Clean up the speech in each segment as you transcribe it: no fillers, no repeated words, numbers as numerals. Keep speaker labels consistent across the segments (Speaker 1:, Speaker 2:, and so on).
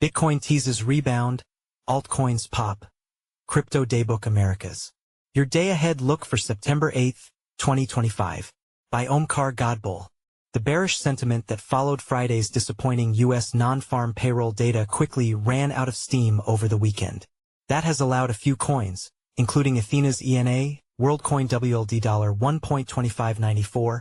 Speaker 1: Bitcoin teases rebound, altcoins pop. Crypto Daybook Americas. Your day-ahead look for September 8, 2025. By Omkar Godbole. The bearish sentiment that followed Friday's disappointing U.S. non-farm payroll data quickly ran out of steam over the weekend. That has allowed a few coins, including Ethena's ENA, WorldCoin WLD $1.2594,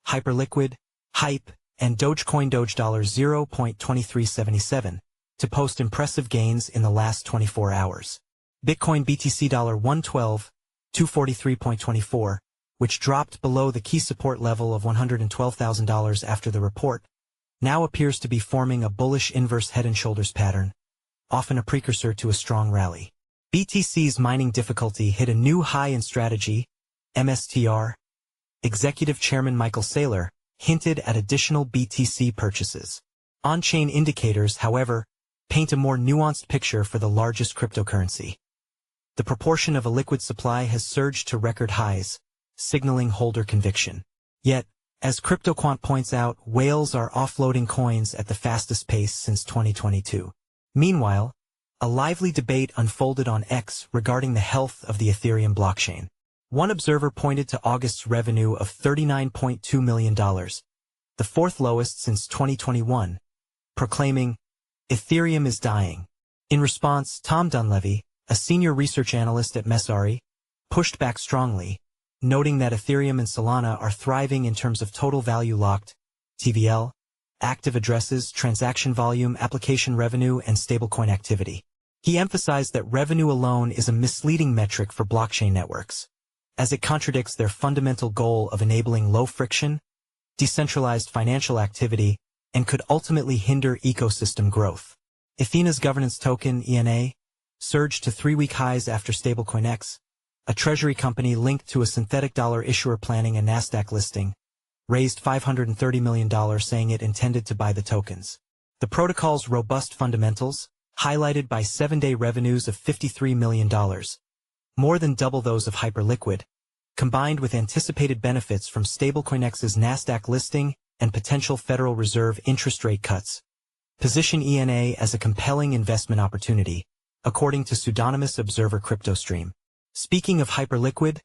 Speaker 1: hyperliquid, hype, and dogecoin Doge $0.2377, to post impressive gains in the last 24 hours. Bitcoin BTC $112, 243.24, which dropped below the key support level of $112,000 after the report, now appears to be forming a bullish inverse head and shoulders pattern, often a precursor to a strong rally. BTC's mining difficulty hit a new high in strategy, MSTR. Executive Chairman Michael Saylor hinted at additional BTC purchases. On-chain indicators, however, paint a more nuanced picture for the largest cryptocurrency. The proportion of illiquid supply has surged to record highs, signaling holder conviction. Yet, as CryptoQuant points out, whales are offloading coins at the fastest pace since 2022. Meanwhile, a lively debate unfolded on X regarding the health of the Ethereum blockchain. One observer pointed to August's revenue of $39.2 million, the fourth lowest since 2021, proclaiming, "Ethereum is dying." In response, Tom Dunleavy, a senior research analyst at MSTR, pushed back strongly, noting that Ethereum and Solana are thriving in terms of total value locked, TVL, active addresses, transaction volume, application revenue, and stablecoin activity. He emphasized that revenue alone is a misleading metric for blockchain networks, as it contradicts their fundamental goal of enabling low-friction, decentralized financial activity, and could ultimately hinder ecosystem growth. Ethena's governance token, ENA, surged to 3-week highs after stablecoin X, a treasury company linked to a synthetic dollar issuer planning a Nasdaq listing, raised $530 million saying it intended to buy the tokens. The protocol's robust fundamentals, highlighted by 7-day revenues of $53 million, more than double those of hyperliquid, combined with anticipated benefits from stablecoin X's Nasdaq listing and potential Federal Reserve interest rate cuts, position ENA as a compelling investment opportunity, according to pseudonymous observer CryptoStream. Speaking of hyperliquid,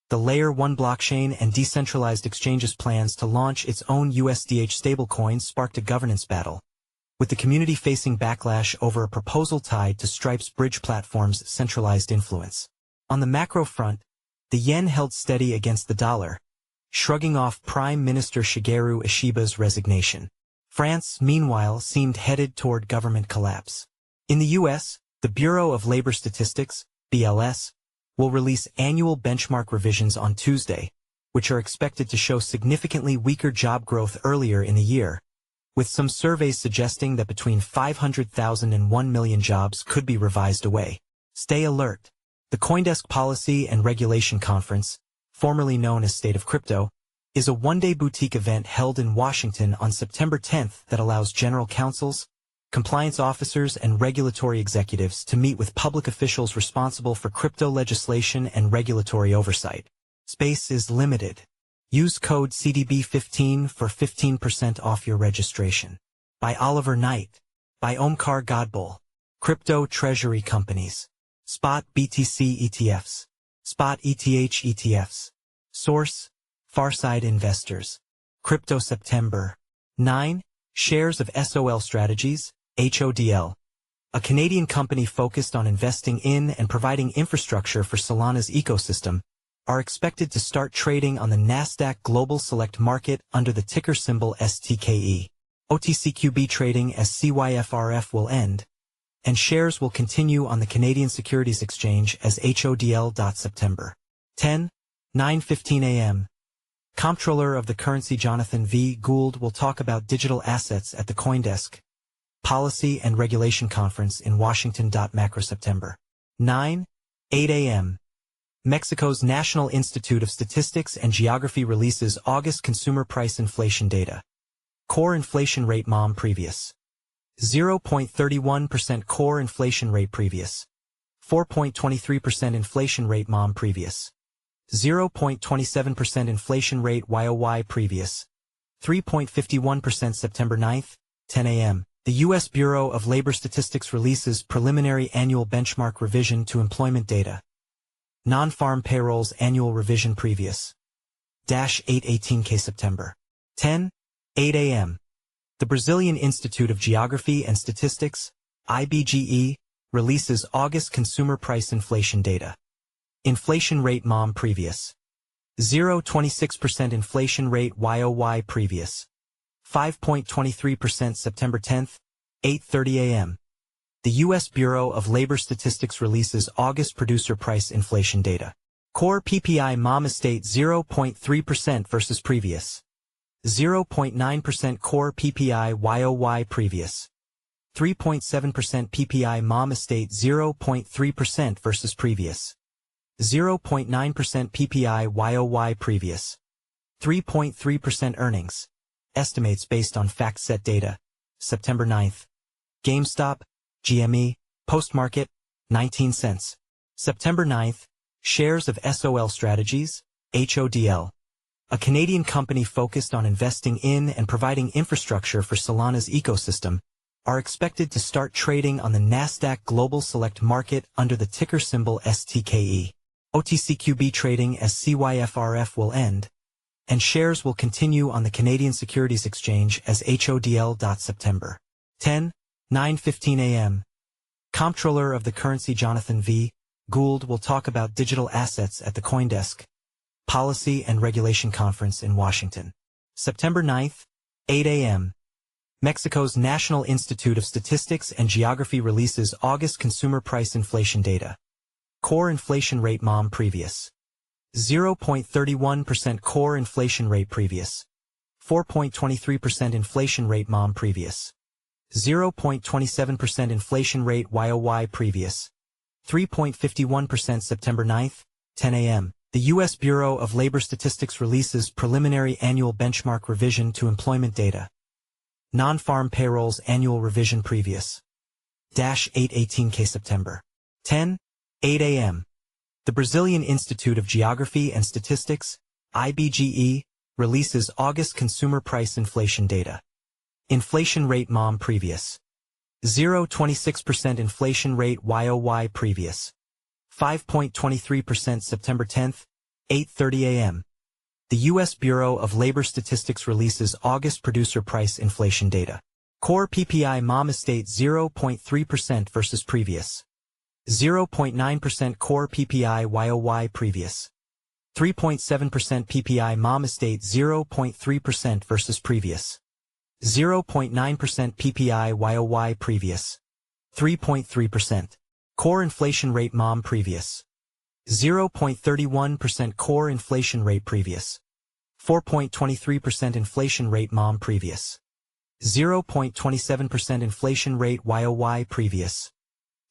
Speaker 1: the Layer 1 blockchain and decentralized exchanges' plans to launch its own USDH stablecoin sparked a governance battle, with the community facing backlash over a proposal tied to Stripe's bridge platform's centralized influence. On the macro front, the yen held steady against the dollar, shrugging off Prime Minister Shigeru Ishiba's resignation. France, meanwhile, seemed headed toward government collapse. In the U.S., the Bureau of Labor Statistics, BLS, will release annual benchmark revisions on Tuesday, which are expected to show significantly weaker job growth earlier in the year, with some surveys suggesting that between 500,000 and 1 million jobs could be revised away. Stay alert. The CoinDesk Policy and Regulation Conference, formerly known as State of Crypto, is a one-day boutique event held in Washington on September 10th that allows general counsels, compliance officers, and regulatory executives to meet with public officials responsible for crypto legislation and regulatory oversight. Space is limited. Use code CDB15 for 15% off your registration. By Oliver Knight. By Omkar Godbole. Crypto Treasury Companies. Spot BTC ETFs. Spot ETH ETFs. Source, Farside Investors. Crypto September 9. Shares of SOL Strategies, HODL, a Canadian company focused on investing in and providing infrastructure for Solana's ecosystem, are expected to start trading on the Nasdaq Global Select Market under the ticker symbol STKE. OTCQB trading as CYFRF will end, and shares will continue on the Canadian Securities Exchange as HODL. September 9:15 a.m. Comptroller of the Currency Jonathan V. Gould will talk about digital assets at the CoinDesk Policy and Regulation Conference in Washington. Macro September 9:08 a.m. Mexico's National Institute of Statistics and Geography releases August consumer price inflation data. Core inflation rate MOM previous 0.31% core inflation rate previous 4.23% inflation rate MOM previous 0.27% inflation rate YOY previous 3.51% September 9th, 10 a.m. The U.S. Bureau of Labor Statistics releases preliminary annual benchmark revision to employment data. Non-farm payrolls annual revision previous. 8/18 September. 10:08 a.m. The Brazilian Institute of Geography and Statistics, IBGE, releases August consumer price inflation data. Inflation rate MOM previous. 0.26% inflation rate YOY previous. 5.23% September 10th, 8:30 a.m. The U.S. Bureau of Labor Statistics releases August producer price inflation data. Core PPI MOM estate 0.3% versus previous. 0.9% core PPI YOY previous. 3.7% PPI MOM estate 0.3% versus previous. 0.9% PPI YOY previous. 3.3% earnings. Estimates based on FactSet data. September 9th. GameStop, GME, post-market, 19 cents. September 9th. Shares of SOL Strategies, HODL. A Canadian company focused on investing in and providing infrastructure for Solana's ecosystem, are expected to start trading on the Nasdaq Global Select Market under the ticker symbol STKE. OTCQB trading as CYFRF will end, and shares will continue on the Canadian Securities Exchange as HODL. September 10, 9:15 a.m. Comptroller of the Currency Jonathan V. Gould will talk about digital assets at the CoinDesk Policy and Regulation Conference in Washington. September 9th, 8 a.m. Mexico's National Institute of Statistics and Geography releases August consumer price inflation data. Core inflation rate MOM previous. 0.31% core inflation rate previous. 4.23% inflation rate MOM previous. 0.27% inflation rate YOY previous. 3.51% September 9th, 10 a.m. The U.S. Bureau of Labor Statistics releases preliminary annual benchmark revision to employment data. Non-farm payrolls annual revision previous. 8/18 September. 10:08 a.m. The Brazilian Institute of Geography and Statistics, IBGE, releases August consumer price inflation data. Inflation rate MOM previous. 0.26% inflation rate YOY previous. 5.23% September 10th, 8:30 a.m. The U.S. Bureau of Labor Statistics releases August producer price inflation data. Core PPI MOM estate 0.3% versus previous. 0.9% core PPI YOY previous. 3.7% PPI MOM estate 0.3% versus previous. 0.9% PPI YOY previous. 3.3%. Core inflation rate MOM previous. 0.31% core inflation rate previous. 4.23% inflation rate MOM previous. 0.27% inflation rate YOY previous.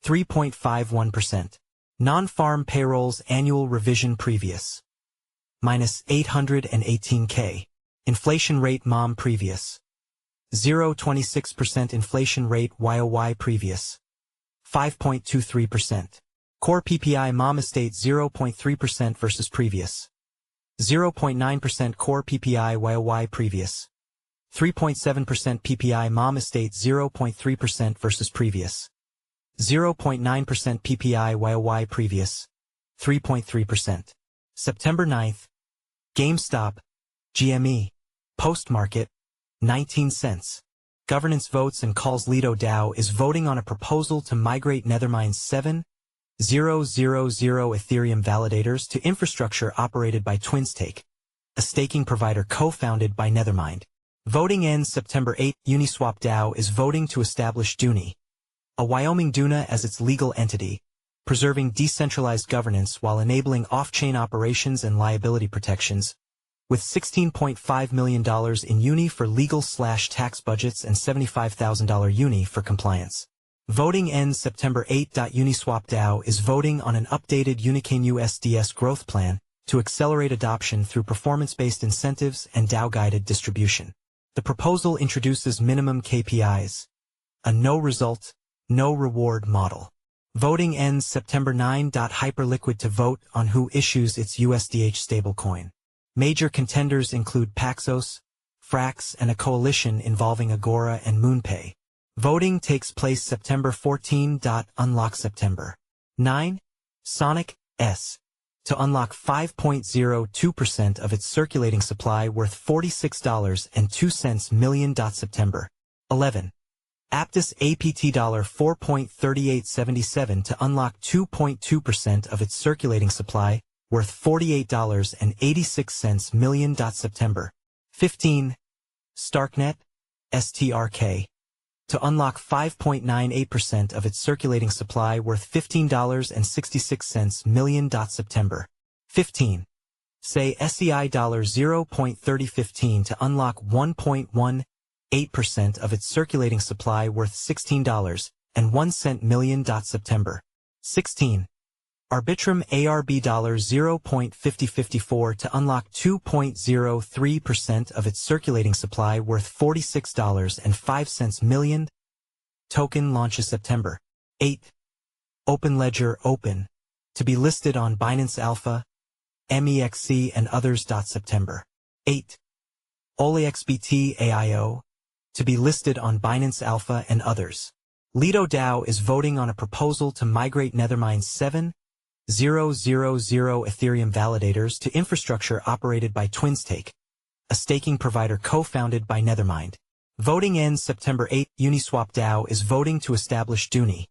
Speaker 1: 3.51%. Non-farm payrolls annual revision previous. Minus 818K. Inflation rate MOM previous. 0.26% inflation rate YOY previous. 5.23%. Core PPI MOM estate 0.3% versus previous. 0.9% core PPI YOY previous. 3.7% PPI MOM estate 0.3% versus previous. 0.9% PPI YOY previous. 3.3%. September 9th. GameStop, GME, post-market, 19 cents. Governance votes and calls Lido DAO is voting on a proposal to migrate Nethermind's 7,000 Ethereum validators to infrastructure operated by Twinstake, a staking provider co-founded by Nethermind. Voting ends September 8. Uniswap DAO is voting to establish Duni, a Wyoming Duna as its legal entity, preserving decentralized governance while enabling off-chain operations and liability protections, with $16.5 million in Uni for legal/tax budgets and $75,000 Uni for compliance. Voting ends September 8. Uniswap DAO is voting on an updated Unicain USDS growth plan to accelerate adoption through performance-based incentives and DAO-guided distribution. The proposal introduces minimum KPIs, a no result, no reward model. Voting ends September 9. Hyperliquid to vote on who issues its USDH stablecoin. Major contenders include Paxos, Frax, and a coalition involving Agora and MoonPay. Voting takes place September 14. Unlock September 9. Sonic S. To unlock 5.02% of its circulating supply worth $46.02 million. September 11. Aptus APT $4.3877 to unlock 2.2% of its circulating supply worth $48.86 million. September 15. Starknet STRK. To unlock 5.98% of its circulating supply worth $15.66 million. September 15. Say SEI $0.3015 to unlock 1.18% of its circulating supply worth $16.01 million. September 16. Arbitrum ARB $0.5054 to unlock 2.03% of its circulating supply worth $46.05 million. Token launches September 8. OpenLedger Open. To be listed on Binance Alpha, MEXC and others. September 8. OliXBT AIO. To be listed on Binance Alpha and others. Lido DAO is voting on a proposal to migrate Nethermind's 7,000 Ethereum validators to infrastructure operated by Twinstake, a staking provider co-founded by Nethermind. Voting ends September 8. Uniswap DAO is voting to establish Duni,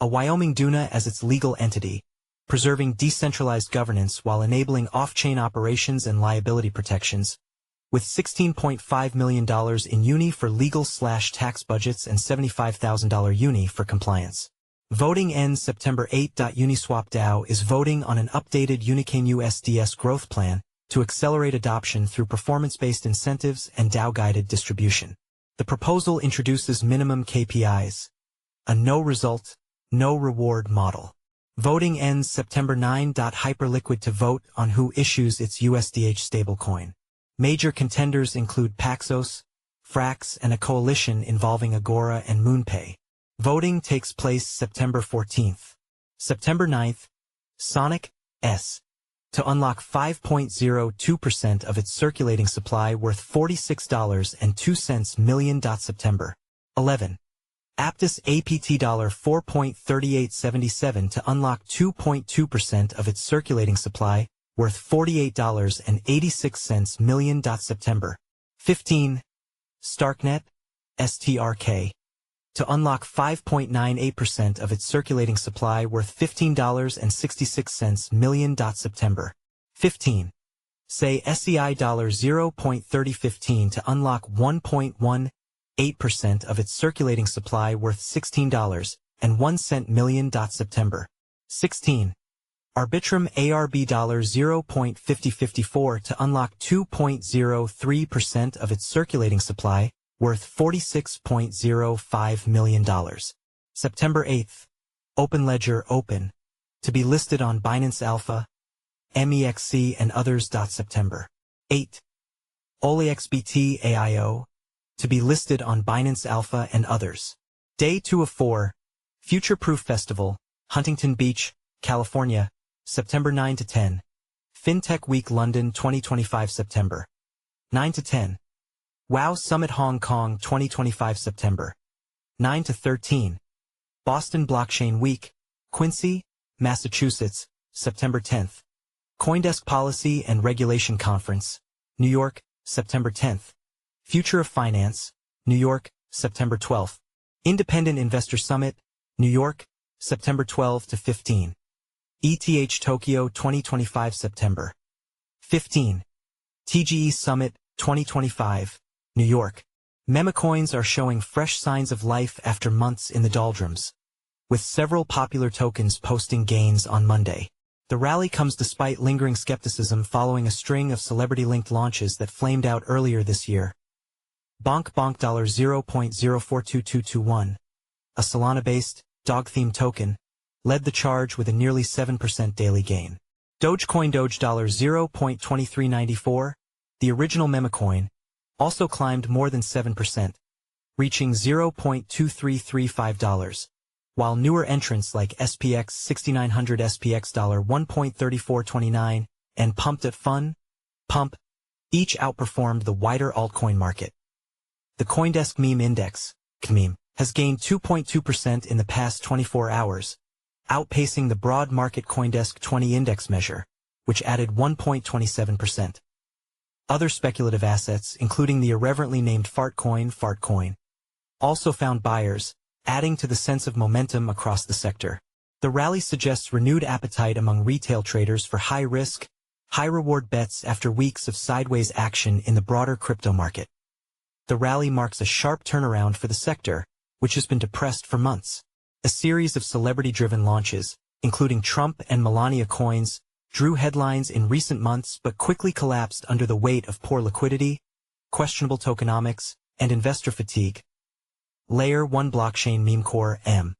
Speaker 1: a Wyoming DUNA as its legal entity, preserving decentralized governance while enabling off-chain operations and liability protections, with $16.5 million in Uni for legal/tax budgets and $75,000 Uni for compliance. Voting ends September 8. Uniswap DAO is voting on an updated Unicoin USDS growth plan to accelerate adoption through performance-based incentives and DAO-guided distribution. The proposal introduces minimum KPIs, a no result, no reward model. Voting ends September 9. Hyperliquid to vote on who issues its USDH stablecoin. Major contenders include Paxos, Frax, and a coalition involving Agora and MoonPay. Voting takes place September 14th. September 9th, Sonic S. To unlock 5.02% of its circulating supply worth $46.02 million. September 11. Aptus APT $4.3877 to unlock 2.2% of its circulating supply worth $48.86 million. September 15. Starknet STRK. To unlock 5.98% of its circulating supply worth $15.66 million. September 15. Say SEI $0.3015 to unlock 1.18% of its circulating supply worth $16.01 million. September 16. Arbitrum ARB $0.5054 to unlock 2.03% of its circulating supply worth $46.05 million. September 8th. OpenLedger Open. To be listed on Binance Alpha, MEXC and others. September 8. OliXBT AIO. To be listed on Binance Alpha and others. Day 2 of 4. Future Proof Festival, Huntington Beach, California, September 9 to 10. FinTech Week London 2025 September 9 to 10. WOW Summit Hong Kong 2025 September 9 to 13. Boston Blockchain Week, Quincy, Massachusetts, September 10th. CoinDesk Policy and Regulation Conference, New York, September 10th. Future of Finance, New York, September 12th. Independent Investor Summit, New York, September 12 to 15. ETH Tokyo 2025 September 15. TGE Summit 2025, New York. Memecoins are showing fresh signs of life after months in the doldrums, with several popular tokens posting gains on Monday. The rally comes despite lingering skepticism following a string of celebrity-linked launches that flamed out earlier this year. Bonk $0.042221, a Solana-based, dog-themed token, led the charge with a nearly 7% daily gain. Dogecoin Doge $0.2394, the original memecoin, also climbed more than 7%, reaching $0.2335, while newer entrants like SPX 6900 SPX $1.3429 and Pumped at Fun, Pump, each outperformed the wider altcoin market. The CoinDesk Meme Index, CMEME, has gained 2.2% in the past 24 hours, outpacing the broad market CoinDesk 20 index measure, which added 1.27%. Other speculative assets, including the irreverently named Fartcoin, also found buyers, adding to the sense of momentum across the sector. The rally suggests renewed appetite among retail traders for high-risk, high-reward bets after weeks of sideways action in the broader crypto market. The rally marks a sharp turnaround for the sector, which has been depressed for months. A series of celebrity-driven launches, including Trump and Melania coins, drew headlines in recent months but quickly collapsed under the weight of poor liquidity, questionable tokenomics, and investor fatigue. Layer 1 blockchain Memecore M,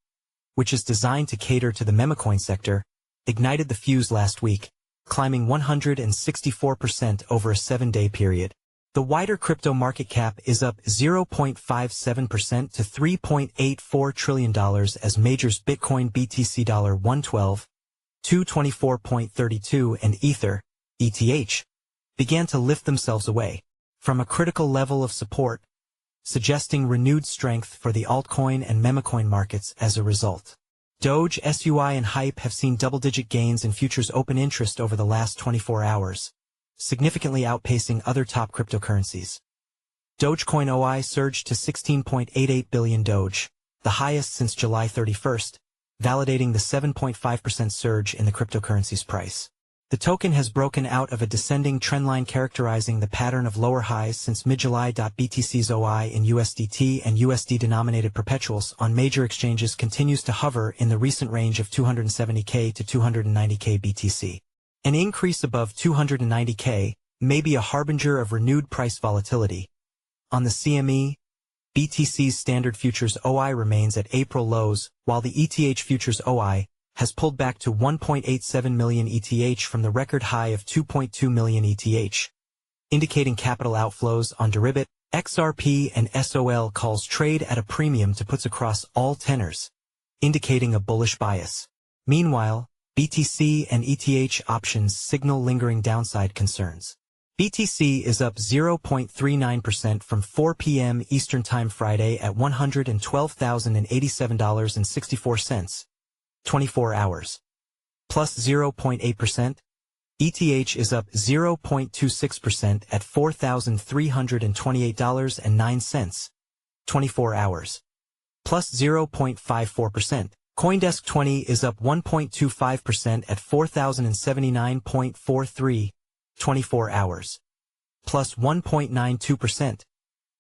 Speaker 1: which is designed to cater to the memecoin sector, ignited the fuse last week, climbing 164% over a 7-day period. The wider crypto market cap is up 0.57% to $3.84 trillion as majors Bitcoin BTC $112, $224.32 and Ether, ETH, began to lift themselves away from a critical level of support, suggesting renewed strength for the altcoin and memecoin markets as a result. DOGE, SUI and Hype have seen double-digit gains in futures open interest over the last 24 hours, significantly outpacing other top cryptocurrencies. Dogecoin OI surged to 16.88 billion Doge, the highest since July 31st, validating the 7.5% surge in the cryptocurrency's price. The token has broken out of a descending trendline characterizing the pattern of lower highs since mid-July. BTC's OI in USDT and USD-denominated perpetuals on major exchanges continues to hover in the recent range of 270K to 290K BTC. An increase above 290K may be a harbinger of renewed price volatility. On the CME, BTC's standard futures OI remains at April lows, while the ETH futures OI has pulled back to 1.87 million ETH from the record high of 2.2 million ETH, indicating capital outflows on Deribit. XRP and SOL calls trade at a premium to puts across all tenors, indicating a bullish bias. Meanwhile, BTC and ETH options signal lingering downside concerns. BTC is up 0.39% from 4 p.m. Eastern Time Friday at $112,087.64. 24 hours. Plus 0.8%. ETH is up 0.26% at $4,328.09. 24 hours. Plus 0.54%. CoinDesk 20 is up 1.25% at $4,079.43. 24 hours. Plus 1.92%.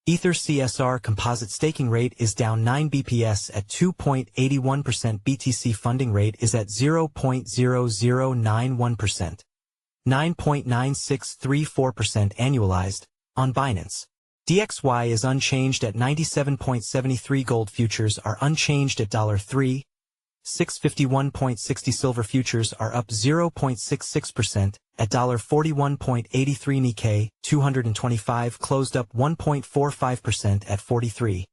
Speaker 1: Ether CSR composite staking rate is down 9 bps at 2.81%. BTC funding rate is at 0.0091%. 9.9634% annualized, on Binance. DXY is unchanged at 97.73. Gold futures are unchanged at $3. 651.60 silver futures are up 0.66% at $41.83. Nikkei 225 closed up 1.45% at 43.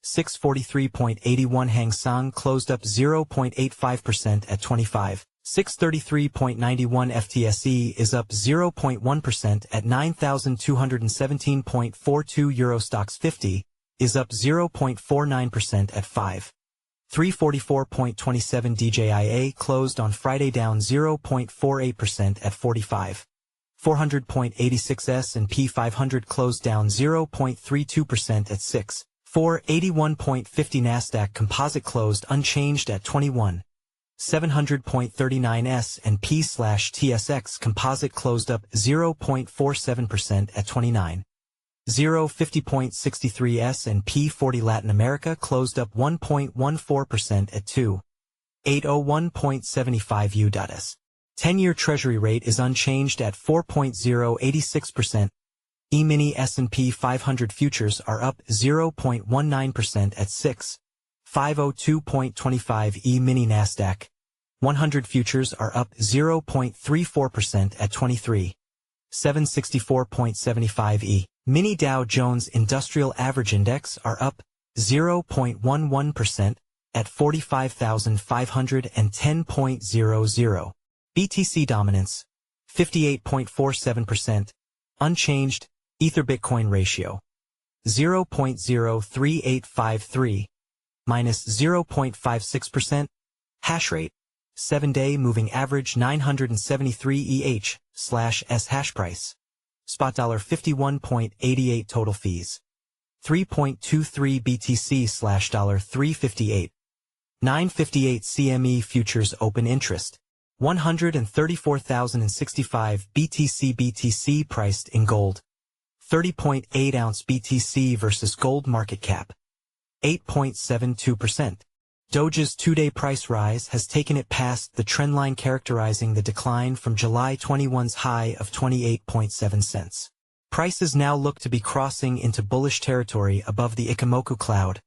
Speaker 1: 643.81. Hang Seng closed up 0.85% at 25. 633.91. FTSE is up 0.1% at 9,217.42. Euro Stoxx 50 is up 0.49% at 5. 344.27. DJIA closed on Friday down 0.48% at 45. 400.86. S&P 500 closed down 0.32% at 6. 481.50. Nasdaq Composite closed unchanged at 21. 700.39. S&P/TSX Composite closed up 0.47% at 29. 050.63. S&P 40 Latin America closed up 1.14% at 2. 801.75. U.S. 10-year Treasury rate is unchanged at 4.086%. E-mini S&P 500 futures are up 0.19% at 6. 502.25. E-mini Nasdaq 100 futures are up 0.34% at 23. 764.75. E-mini Dow Jones Industrial Average Index are up 0.11% at 45,510.00. BTC dominance 58.47%, unchanged. Ether Bitcoin ratio 0.03853. minus 0.56%. Hash rate, 7-day moving average 973 EH/S hash price. Spot $51.88 total fees. 3.23 BTC/$358. 958 CME futures open interest. 134,065 BTC priced in gold. 30.8 ounce BTC versus gold market cap. 8.72%. DOGE's 2-day price rise has taken it past the trendline characterizing the decline from July 21's high of 28.7 cents. Prices now look to be crossing into bullish territory above the Ichimoku cloud,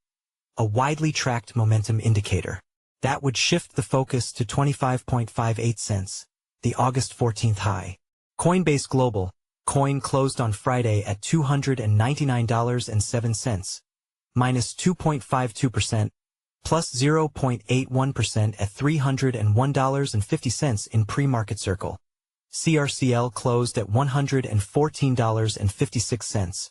Speaker 1: a widely tracked momentum indicator. That would shift the focus to 25.58 cents, the August 14th high. Coinbase Global Coin closed on Friday at $299.07, minus 2.52%, plus 0.81% at $301.50 in pre-market circle. CRCL closed at $114.56,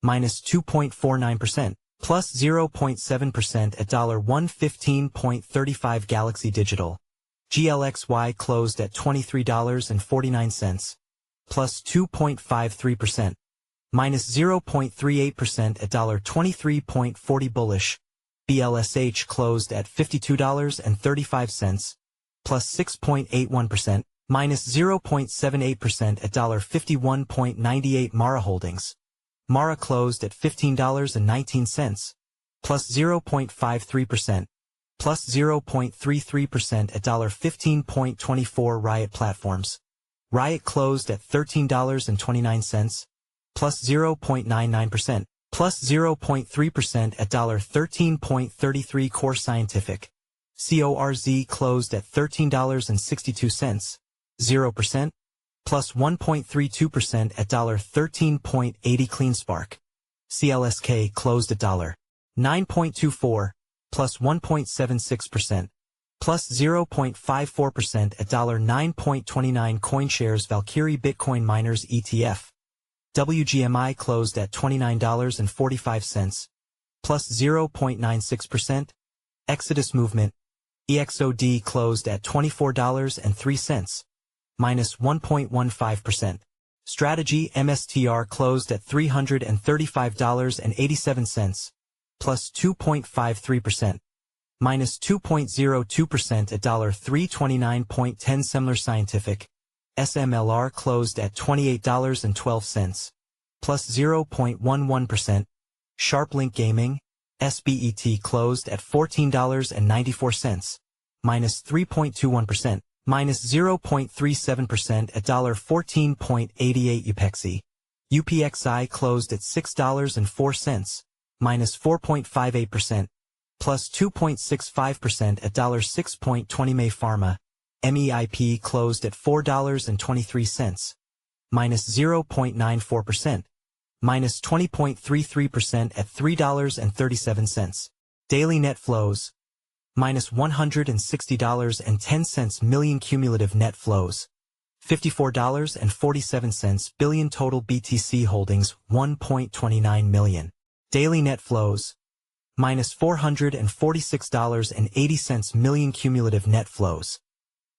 Speaker 1: minus 2.49%, plus 0.7% at $115.35. Galaxy Digital GLXY closed at $23.49, plus 2.53%, minus 0.38% at $23.40. Bullish BLSH closed at $52.35, plus 6.81%, minus 0.78% at $51.98. Mara Holdings Mara closed at $15.19, plus 0.53%, plus 0.33% at $15.24. Riot Platforms Riot closed at $13.29, plus 0.99%, plus 0.3% at $13.33. Core Scientific CORZ closed at $13.62, 0%, plus 1.32% at $13.80. CleanSpark CLSK closed at $9.24, plus 1.76%, plus 0.54% at $9.29. CoinShares Valkyrie Bitcoin Miners ETF WGMI closed at $29.45, plus 0.96%. Exodus Movement EXOD closed at $24.03, minus 1.15%. Strategy MSTR closed at $335.87, plus 2.53%, minus 2.02% at $329.10. Semler Scientific SMLR closed at $28.12, plus 0.11%. SharpLink Gaming SBET closed at $14.94, minus 3.21%, minus 0.37% at $14.88. Upexi UPXI closed at $6.04, minus 4.58%, plus 2.65% at $6.20. May Pharma MEIP closed at $4.23, minus 0.94%, minus 20.33% at $3.37. Daily net flows, minus $160.10 million. Cumulative net flows, $54.47 billion. Total BTC holdings, 1.29 million. Daily net flows, minus $446.80 million. Cumulative net flows,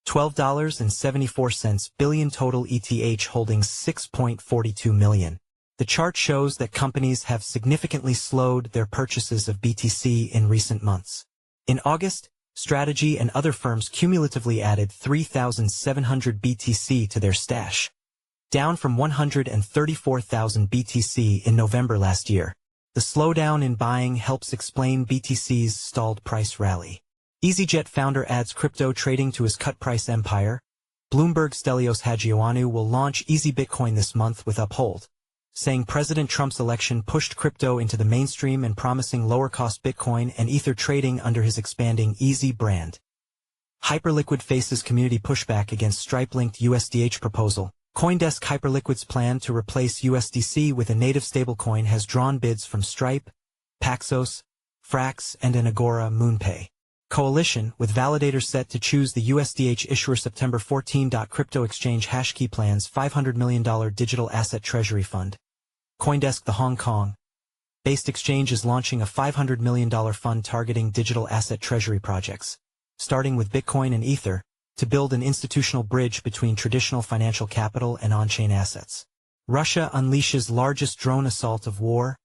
Speaker 1: $12.74 billion. Total ETH holdings, 6.42 million. The chart shows that companies have significantly slowed their purchases of BTC in recent months. In August, Strategy and other firms cumulatively added 3,700 BTC to their stash, down from 134,000 BTC in November last year. The slowdown in buying helps explain BTC's stalled price rally. EasyJet founder adds crypto trading to his cut-price empire. Bloomberg Stelios Hadjiouanou will launch Easy Bitcoin this month with Uphold, saying President Trump's election pushed crypto into the mainstream and promising lower-cost Bitcoin and Ether trading under his expanding Easy brand. Hyperliquid faces community pushback against Stripe-linked USDH proposal. CoinDesk Hyperliquid's plan to replace USDC with a native stablecoin has drawn bids from Stripe, Paxos, Frax, and an Agora MoonPay coalition, with validators set to choose the USDH issuer. September 14. Crypto exchange Hashkey plans $500 million digital asset treasury fund. CoinDesk. The Hong Kong Based Exchange is launching a $500 million fund targeting digital asset treasury projects, starting with Bitcoin and Ether, to build an institutional bridge between traditional financial capital and on-chain assets. Russia unleashes largest drone assault of war,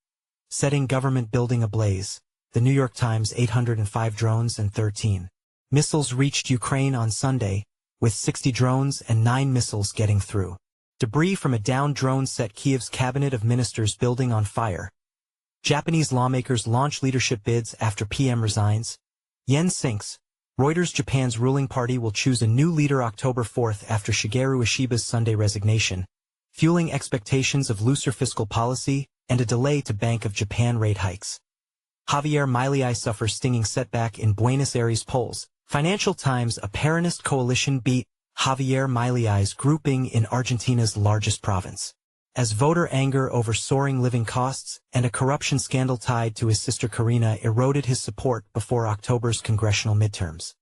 Speaker 1: setting government building ablaze. The New York Times. 805 drones and 13 missiles reached Ukraine on Sunday, with 60 drones and 9 missiles getting through. Debris from a downed drone set Kiev's cabinet of ministers building on fire. Japanese lawmakers launch leadership bids after PM resigns. Yen sinks. Reuters. Japan's ruling party will choose a new leader October 4th after Shigeru Ishiba's Sunday resignation, fueling expectations of looser fiscal policy and a delay to Bank of Japan rate hikes. Javier Milei suffers stinging setback in Buenos Aires polls. Financial Times. A Peronist coalition beat Javier Milei's grouping in Argentina's largest province, as voter anger over soaring living costs and a corruption scandal tied to his sister Karina eroded his support before October's congressional midterms.